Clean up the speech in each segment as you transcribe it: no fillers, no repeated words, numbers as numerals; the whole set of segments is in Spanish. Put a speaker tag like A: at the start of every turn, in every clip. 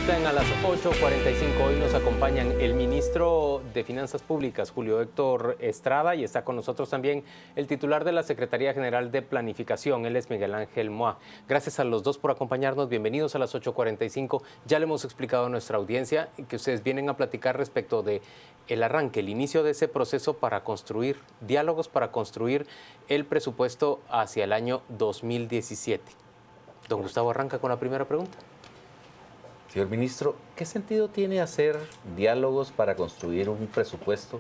A: Conectan a las 8:45. Hoy nos acompañan el ministro de Finanzas Públicas, Julio Héctor Estrada, y está con nosotros también el titular de la Secretaría General de Planificación, él es Miguel Ángel Moa. Gracias a los dos por acompañarnos. Bienvenidos a las 8:45. Ya le hemos explicado a nuestra audiencia que ustedes vienen a platicar respecto de el arranque, el inicio de ese proceso para construir diálogos, para construir el presupuesto hacia el año 2017. Don Gustavo arranca con la primera pregunta.
B: Señor ministro, ¿qué sentido tiene hacer diálogos para construir un presupuesto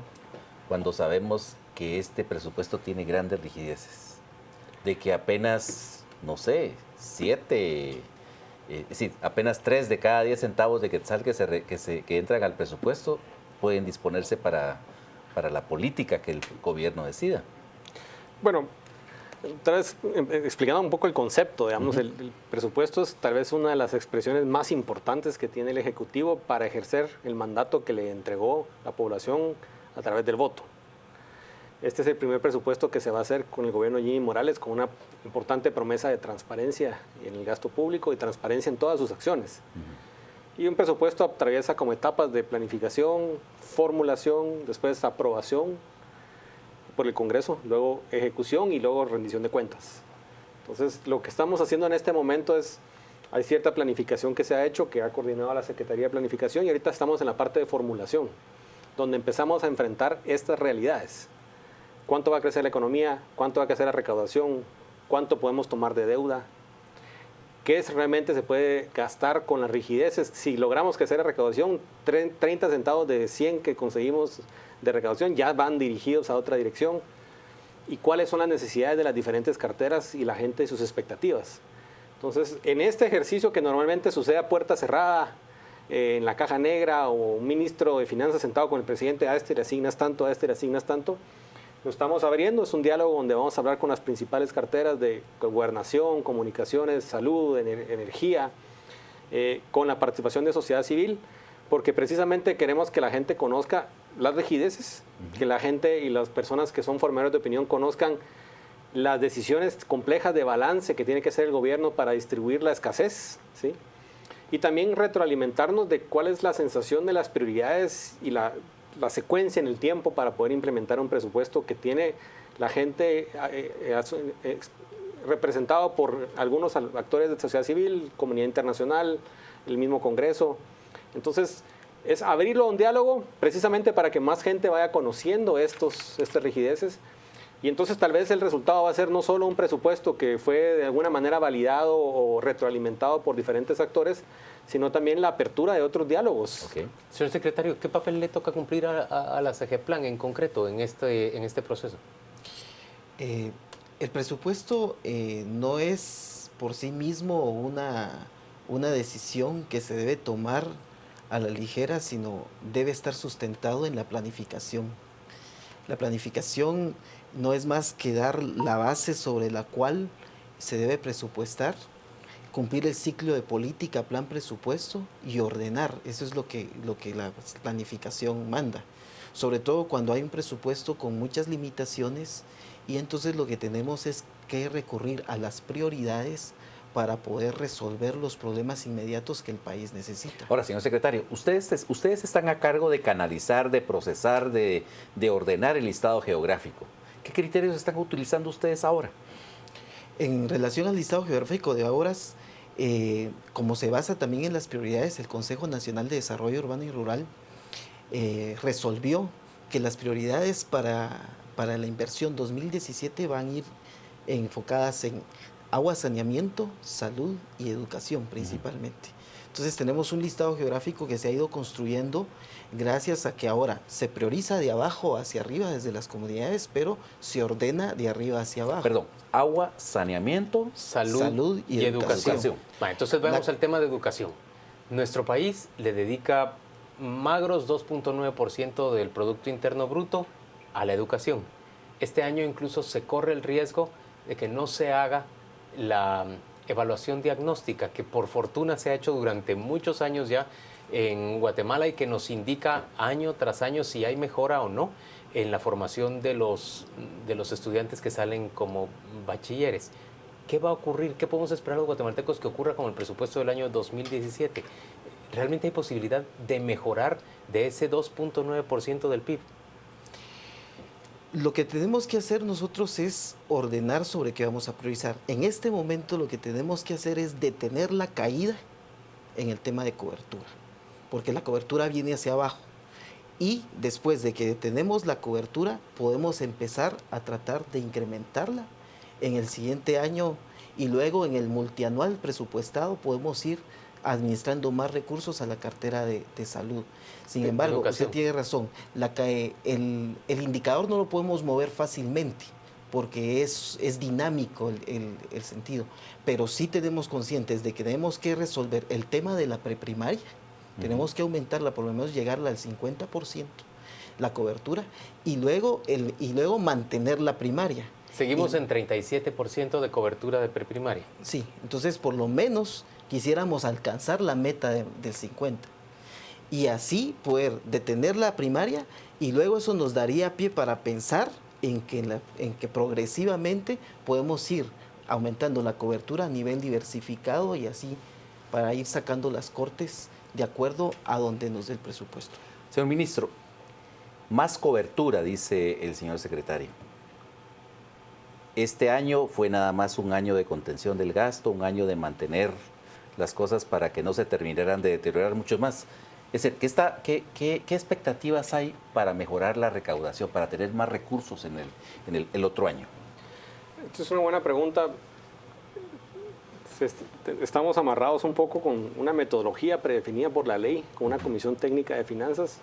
B: cuando sabemos que este presupuesto tiene grandes rigideces? De que apenas, no sé, apenas 3 de cada 10 centavos de quetzal que entran al presupuesto pueden disponerse para la política que el gobierno decida.
C: Bueno, tal vez explicando un poco el concepto, digamos, el presupuesto es tal vez una de las expresiones más importantes que tiene el Ejecutivo para ejercer el mandato que le entregó la población a través del voto. Este es el primer presupuesto que se va a hacer con el gobierno de Jimmy Morales, con una importante promesa de transparencia en el gasto público y transparencia en todas sus acciones. Y un presupuesto atraviesa como etapas de planificación, formulación, después aprobación por el Congreso, luego ejecución y luego rendición de cuentas. Entonces, lo que estamos haciendo en este momento es, hay cierta planificación que se ha hecho, que ha coordinado la Secretaría de Planificación, y ahorita estamos en la parte de formulación, donde empezamos a enfrentar estas realidades. ¿Cuánto va a crecer la economía? ¿Cuánto va a crecer la recaudación? ¿Cuánto podemos tomar de deuda? ¿Qué realmente se puede gastar con las rigideces? Si logramos crecer la recaudación, 30 centavos de 100 que conseguimos de recaudación ya van dirigidos a otra dirección. ¿Y cuáles son las necesidades de las diferentes carteras y la gente y sus expectativas? Entonces, en este ejercicio que normalmente sucede a puerta cerrada, en la caja negra, o un ministro de Finanzas sentado con el presidente, a este le asignas tanto, a este le asignas tanto, lo estamos abriendo. Es un diálogo donde vamos a hablar con las principales carteras de gobernación, comunicaciones, salud, energía, con la participación de sociedad civil, porque precisamente queremos que la gente conozca las rigideces, que la gente y las personas que son formadores de opinión conozcan las decisiones complejas de balance que tiene que hacer el gobierno para distribuir la escasez, ¿sí? Y también retroalimentarnos de cuál es la sensación de las prioridades y la secuencia en el tiempo para poder implementar un presupuesto que tiene la gente representado por algunos actores de sociedad civil, comunidad internacional, el mismo Congreso. Entonces, es abrirlo a un diálogo precisamente para que más gente vaya conociendo estas rigideces. Y entonces tal vez el resultado va a ser no solo un presupuesto que fue de alguna manera validado o retroalimentado por diferentes actores, sino también la apertura de otros diálogos.
A: Okay. Señor secretario, ¿qué papel le toca cumplir a la CGPLAN en concreto en este proceso?
D: El presupuesto no es por sí mismo una decisión que se debe tomar a la ligera, sino debe estar sustentado en la planificación. La planificación no es más que dar la base sobre la cual se debe presupuestar, cumplir el ciclo de política, plan, presupuesto y ordenar. Eso es lo que la planificación manda. Sobre todo cuando hay un presupuesto con muchas limitaciones, y entonces lo que tenemos es que recurrir a las prioridades para poder resolver los problemas inmediatos que el país necesita.
B: Ahora, señor secretario, ustedes están a cargo de canalizar, de procesar, de ordenar el listado geográfico. ¿Qué criterios están utilizando ustedes ahora?
D: En relación al listado geográfico de obras, como se basa también en las prioridades, el Consejo Nacional de Desarrollo Urbano y Rural resolvió que las prioridades para la inversión 2017 van a ir enfocadas en agua, saneamiento, salud y educación principalmente. Entonces tenemos un listado geográfico que se ha ido construyendo gracias a que ahora se prioriza de abajo hacia arriba desde las comunidades, pero se ordena de arriba hacia abajo.
B: Perdón, agua, saneamiento,
A: salud y educación. Entonces vamos al tema de educación. Nuestro país le dedica magros 2.9% del Producto Interno Bruto a la educación. Este año incluso se corre el riesgo de que no se haga la evaluación diagnóstica que por fortuna se ha hecho durante muchos años ya en Guatemala y que nos indica año tras año si hay mejora o no en la formación de los estudiantes que salen como bachilleres. ¿Qué va a ocurrir? ¿Qué podemos esperar los guatemaltecos que ocurra con el presupuesto del año 2017? ¿realmente hay posibilidad de mejorar de ese 2.9% del PIB?
D: Lo que tenemos que hacer nosotros es ordenar sobre qué vamos a priorizar. En este momento lo que tenemos que hacer es detener la caída en el tema de cobertura, porque la cobertura viene hacia abajo. Y después de que detenemos la cobertura, podemos empezar a tratar de incrementarla en el siguiente año y luego en el multianual presupuestado podemos ir administrando más recursos a la cartera de salud. Sin embargo, usted tiene razón, el indicador no lo podemos mover fácilmente porque es dinámico el sentido, pero sí tenemos conscientes de que tenemos que resolver el tema de la preprimaria. Tenemos que aumentarla, por lo menos llegarla al 50%, la cobertura, y luego mantener la primaria.
A: Seguimos en 37% de cobertura de preprimaria.
D: Sí, entonces por lo menos quisiéramos alcanzar la meta del 50%. Y así poder detener la primaria y luego eso nos daría pie para pensar en que progresivamente podemos ir aumentando la cobertura a nivel diversificado y así para ir sacando las cortes de acuerdo a donde nos dé el presupuesto.
B: Señor ministro, más cobertura, dice el señor secretario. Este año fue nada más un año de contención del gasto, un año de mantener las cosas para que no se terminaran de deteriorar mucho más. Es decir, ¿qué expectativas hay para mejorar la recaudación, para tener más recursos en el otro año?
C: Esta es una buena pregunta. Estamos amarrados un poco con una metodología predefinida por la ley, con una comisión técnica de finanzas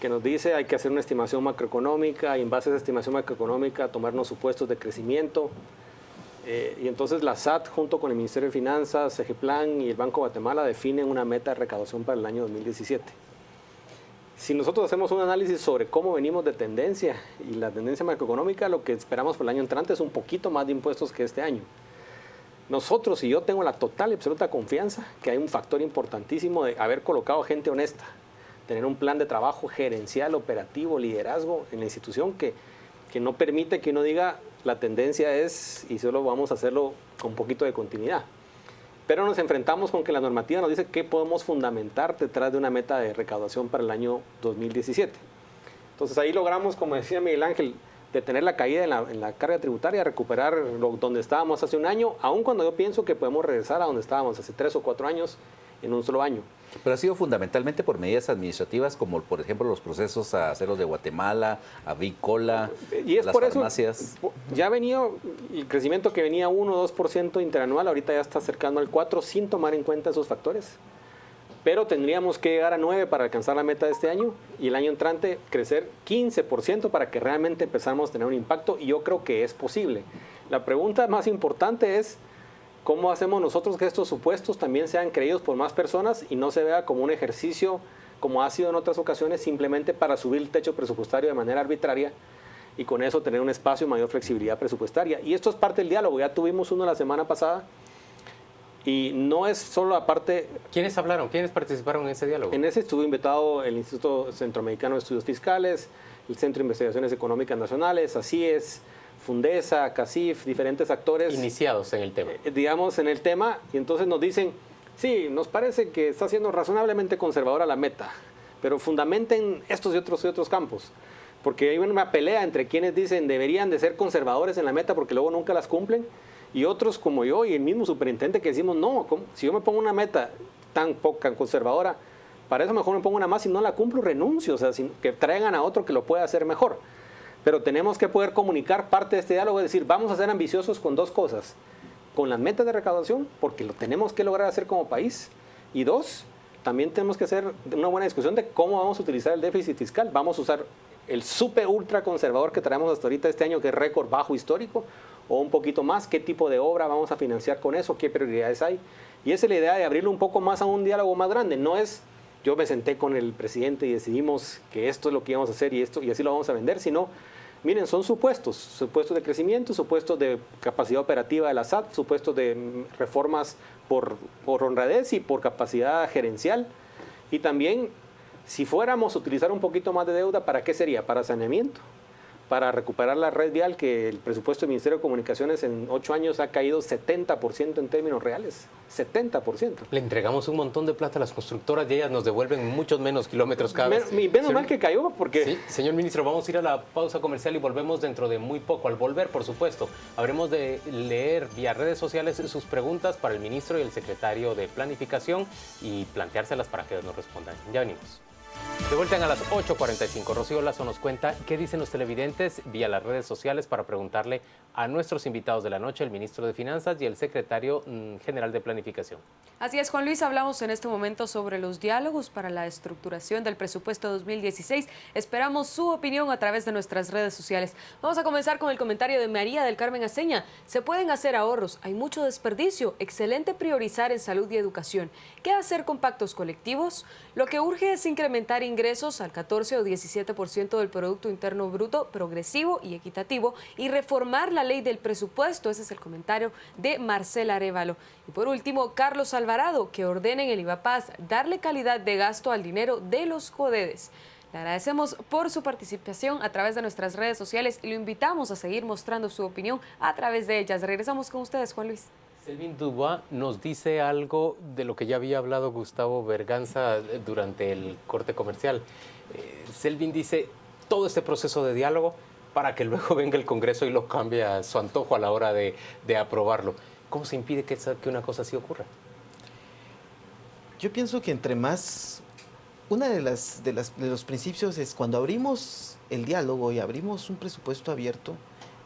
C: que nos dice hay que hacer una estimación macroeconómica y en base a esa estimación macroeconómica tomar unos supuestos de crecimiento. Y entonces la SAT junto con el Ministerio de Finanzas, Segeplan y el Banco de Guatemala definen una meta de recaudación para el año 2017. Si nosotros hacemos un análisis sobre cómo venimos de tendencia y la tendencia macroeconómica, lo que esperamos para el año entrante es un poquito más de impuestos que este año. Nosotros, y yo tengo la total y absoluta confianza que hay un factor importantísimo de haber colocado gente honesta, tener un plan de trabajo gerencial, operativo, liderazgo en la institución que no permite que uno diga la tendencia es y solo vamos a hacerlo con un poquito de continuidad. Pero nos enfrentamos con que la normativa nos dice que podemos fundamentar detrás de una meta de recaudación para el año 2017. Entonces ahí logramos, como decía Miguel Ángel, detener la caída en la carga tributaria, recuperar donde estábamos hace un año, aun cuando yo pienso que podemos regresar a donde estábamos hace 3 o 4 años en un solo año.
B: Pero ha sido fundamentalmente por medidas administrativas como, por ejemplo, los procesos a Aceros de Guatemala, a Bicola, las farmacias.
C: Eso, ya venía el crecimiento que venía 1 o 2% interanual, ahorita ya está cercano al 4% sin tomar en cuenta esos factores. Pero tendríamos que llegar a 9 para alcanzar la meta de este año y el año entrante crecer 15% para que realmente empezamos a tener un impacto y yo creo que es posible. La pregunta más importante es ¿cómo hacemos nosotros que estos supuestos también sean creídos por más personas y no se vea como un ejercicio, como ha sido en otras ocasiones, simplemente para subir el techo presupuestario de manera arbitraria y con eso tener un espacio de mayor flexibilidad presupuestaria? Y esto es parte del diálogo, ya tuvimos uno la semana pasada y no es solo la parte...
A: ¿Quiénes hablaron? ¿Quiénes participaron en ese diálogo?
C: En ese estuvo invitado el Instituto Centroamericano de Estudios Fiscales, el Centro de Investigaciones Económicas Nacionales, ACIES, Fundesa, CACIF, diferentes actores.
A: Iniciados en el tema.
C: Digamos, en el tema, y entonces nos dicen, sí, nos parece que está siendo razonablemente conservadora la meta, pero fundamenten estos y otros campos. Porque hay una pelea entre quienes dicen deberían de ser conservadores en la meta porque luego nunca las cumplen, y otros como yo y el mismo superintendente que decimos, no, si yo me pongo una meta tan poca conservadora, para eso mejor me pongo una más y no la cumplo, renuncio, o sea, que traigan a otro que lo pueda hacer mejor. Pero tenemos que poder comunicar parte de este diálogo, es decir, vamos a ser ambiciosos con 2 cosas. Con las metas de recaudación, porque lo tenemos que lograr hacer como país. Y 2, también tenemos que hacer una buena discusión de cómo vamos a utilizar el déficit fiscal. Vamos a usar el super ultra conservador que traemos hasta ahorita este año, que es récord bajo histórico, o un poquito más, qué tipo de obra vamos a financiar con eso, qué prioridades hay. Y esa es la idea de abrirlo un poco más a un diálogo más grande. No es yo me senté con el presidente y decidimos que esto es lo que íbamos a hacer y así lo vamos a vender, sino, miren, son supuestos de crecimiento, supuestos de capacidad operativa de la SAT, supuestos de reformas por honradez y por capacidad gerencial. Y también, si fuéramos a utilizar un poquito más de deuda, ¿para qué sería? Para saneamiento, para recuperar la red vial, que el presupuesto del Ministerio de Comunicaciones en 8 años ha caído 70% en términos reales. 70%.
A: Le entregamos un montón de plata a las constructoras y ellas nos devuelven muchos menos kilómetros cada vez.
C: Menos mal que cayó, porque...
A: Sí, señor ministro, vamos a ir a la pausa comercial y volvemos dentro de muy poco. Al volver, por supuesto, habremos de leer vía redes sociales sus preguntas para el ministro y el secretario de Planificación y planteárselas para que nos respondan. Ya venimos. De vuelta a las 8:45. Rocío Lazo nos cuenta qué dicen los televidentes vía las redes sociales para preguntarle a nuestros invitados de la noche, el ministro de Finanzas y el secretario general de Planificación.
E: Así es, Juan Luis, hablamos en este momento sobre los diálogos para la estructuración del presupuesto 2016. Esperamos su opinión a través de nuestras redes sociales. Vamos a comenzar con el comentario de María del Carmen Aceña. Se pueden hacer ahorros, hay mucho desperdicio, excelente priorizar en salud y educación. ¿Qué hacer con pactos colectivos? Lo que urge es incrementar ingresos al 14 o 17% del Producto Interno Bruto, progresivo y equitativo, y reformar la ley del presupuesto. Ese es el comentario de Marcela Arévalo. Y por último, Carlos Alvarado, que ordenen el IVAPAS darle calidad de gasto al dinero de los CODEDES. Le agradecemos por su participación a través de nuestras redes sociales y lo invitamos a seguir mostrando su opinión a través de ellas. Regresamos con ustedes, Juan Luis.
A: Selvin Dubois nos dice algo de lo que ya había hablado Gustavo Berganza durante el corte comercial. Selvin dice, todo este proceso de diálogo para que luego venga el Congreso y lo cambie a su antojo a la hora de aprobarlo. ¿Cómo se impide que una cosa así ocurra?
D: Yo pienso que entre más, uno de los principios es cuando abrimos el diálogo y abrimos un presupuesto abierto,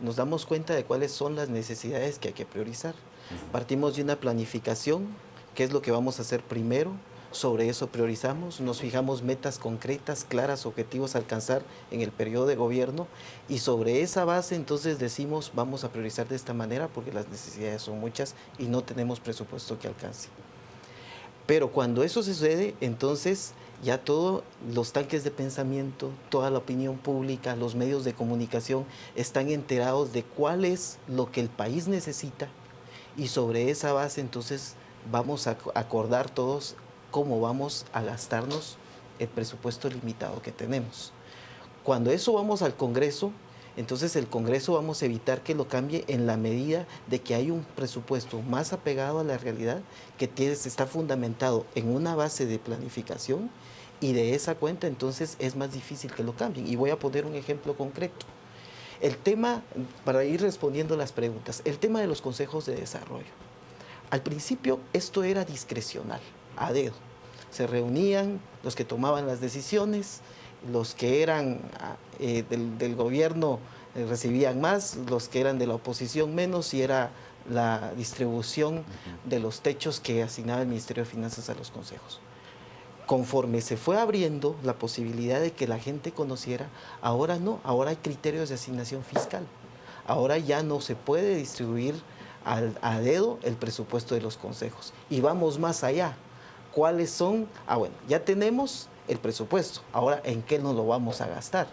D: nos damos cuenta de cuáles son las necesidades que hay que priorizar. Partimos de una planificación, qué es lo que vamos a hacer primero, sobre eso priorizamos, nos fijamos metas concretas, claras, objetivos a alcanzar en el periodo de gobierno y sobre esa base entonces decimos vamos a priorizar de esta manera porque las necesidades son muchas y no tenemos presupuesto que alcance. Pero cuando eso sucede, entonces ya todos los tanques de pensamiento, toda la opinión pública, los medios de comunicación están enterados de cuál es lo que el país necesita y sobre esa base entonces vamos a acordar todos cómo vamos a gastarnos el presupuesto limitado que tenemos. Cuando eso vamos al Congreso, entonces el Congreso vamos a evitar que lo cambie en la medida de que hay un presupuesto más apegado a la realidad que está fundamentado en una base de planificación y de esa cuenta entonces es más difícil que lo cambien. Y voy a poner un ejemplo concreto. El tema, para ir respondiendo las preguntas, el tema de los consejos de desarrollo. Al principio esto era discrecional, a dedo. Se reunían los que tomaban las decisiones, los que eran del gobierno recibían más, los que eran de la oposición menos, y era la distribución de los techos que asignaba el Ministerio de Finanzas a los consejos. Conforme se fue abriendo la posibilidad de que la gente conociera, ahora no, ahora hay criterios de asignación fiscal. Ahora ya no se puede distribuir a dedo el presupuesto de los consejos. Y vamos más allá. ¿Cuáles son? Bueno, ya tenemos el presupuesto. Ahora, ¿en qué nos lo vamos a gastar?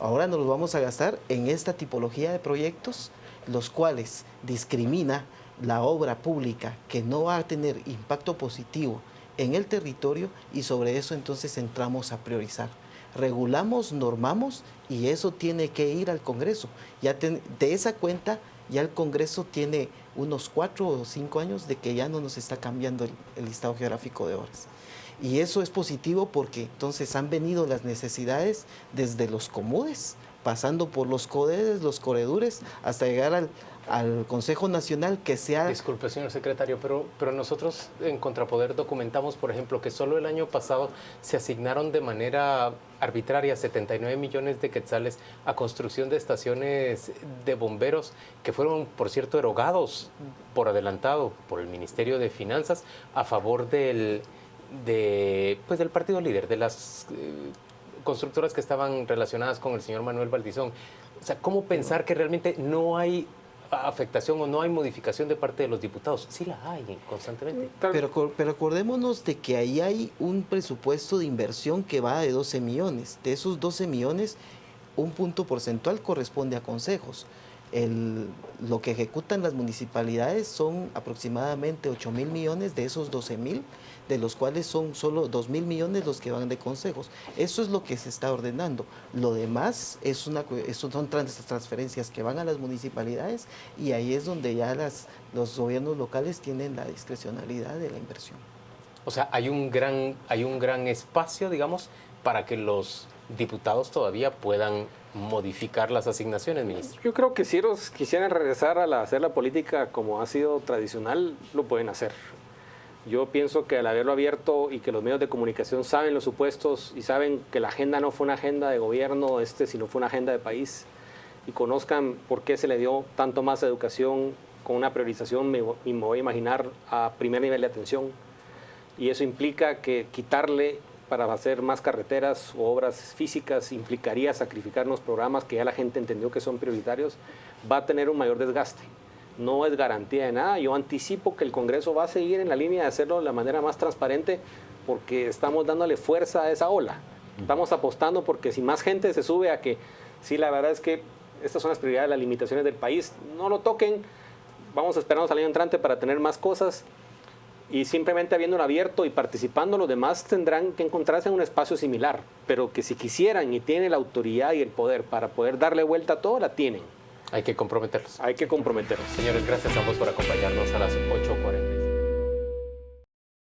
D: Ahora nos lo vamos a gastar en esta tipología de proyectos, los cuales discrimina la obra pública que no va a tener impacto positivo en el territorio y sobre eso entonces entramos a priorizar. Regulamos, normamos y eso tiene que ir al Congreso. De esa cuenta ya el Congreso tiene unos 4 o 5 años de que ya no nos está cambiando el listado geográfico de obras. Y eso es positivo porque entonces han venido las necesidades desde los comudes, pasando por los CODEDES, los corredores, hasta llegar al Consejo Nacional que sea...
A: Disculpe, señor secretario, pero nosotros en Contrapoder documentamos, por ejemplo, que solo el año pasado se asignaron de manera arbitraria 79 millones de quetzales a construcción de estaciones de bomberos que fueron, por cierto, erogados por adelantado por el Ministerio de Finanzas a favor del partido líder, de las constructoras que estaban relacionadas con el señor Manuel Valdizón. O sea, ¿cómo pensar que realmente no hay afectación o no hay modificación de parte de los diputados? Sí la hay constantemente.
D: Pero acordémonos de que ahí hay un presupuesto de inversión que va de 12 millones. De esos 12 millones, un punto porcentual corresponde a consejos. lo que ejecutan las municipalidades son aproximadamente 8.000 millones de esos 12.000, de los cuales son solo 2.000 millones los que van de consejos. Eso es lo que se está ordenando. Lo demás son transferencias que van a las municipalidades y ahí es donde ya los gobiernos locales tienen la discrecionalidad de la inversión.
A: O sea, hay un gran espacio, digamos, para que los diputados todavía puedan modificar las asignaciones, ministro.
C: Yo creo que si ellos quisieran regresar a hacer la política como ha sido tradicional, lo pueden hacer. Yo pienso que al haberlo abierto y que los medios de comunicación saben los supuestos y saben que la agenda no fue una agenda de gobierno, sino fue una agenda de país, y conozcan por qué se le dio tanto más educación con una priorización, me voy a imaginar, a primer nivel de atención. Y eso implica que quitarle para hacer más carreteras o obras físicas implicaría sacrificar unos programas que ya la gente entendió que son prioritarios, va a tener un mayor desgaste. No es garantía de nada. Yo anticipo que el Congreso va a seguir en la línea de hacerlo de la manera más transparente porque estamos dándole fuerza a esa ola. Estamos apostando porque si más gente se sube a que, sí, la verdad es que estas son las prioridades, las limitaciones del país, no lo toquen, vamos a esperarnos al año entrante para tener más cosas. Y simplemente habiéndolo abierto y participando, los demás tendrán que encontrarse en un espacio similar, pero que si quisieran y tienen la autoridad y el poder para poder darle vuelta a todo, la tienen.
A: Hay que comprometerlos.
C: Hay que comprometerlos.
A: Señores, gracias a ambos por acompañarnos a las 8:45.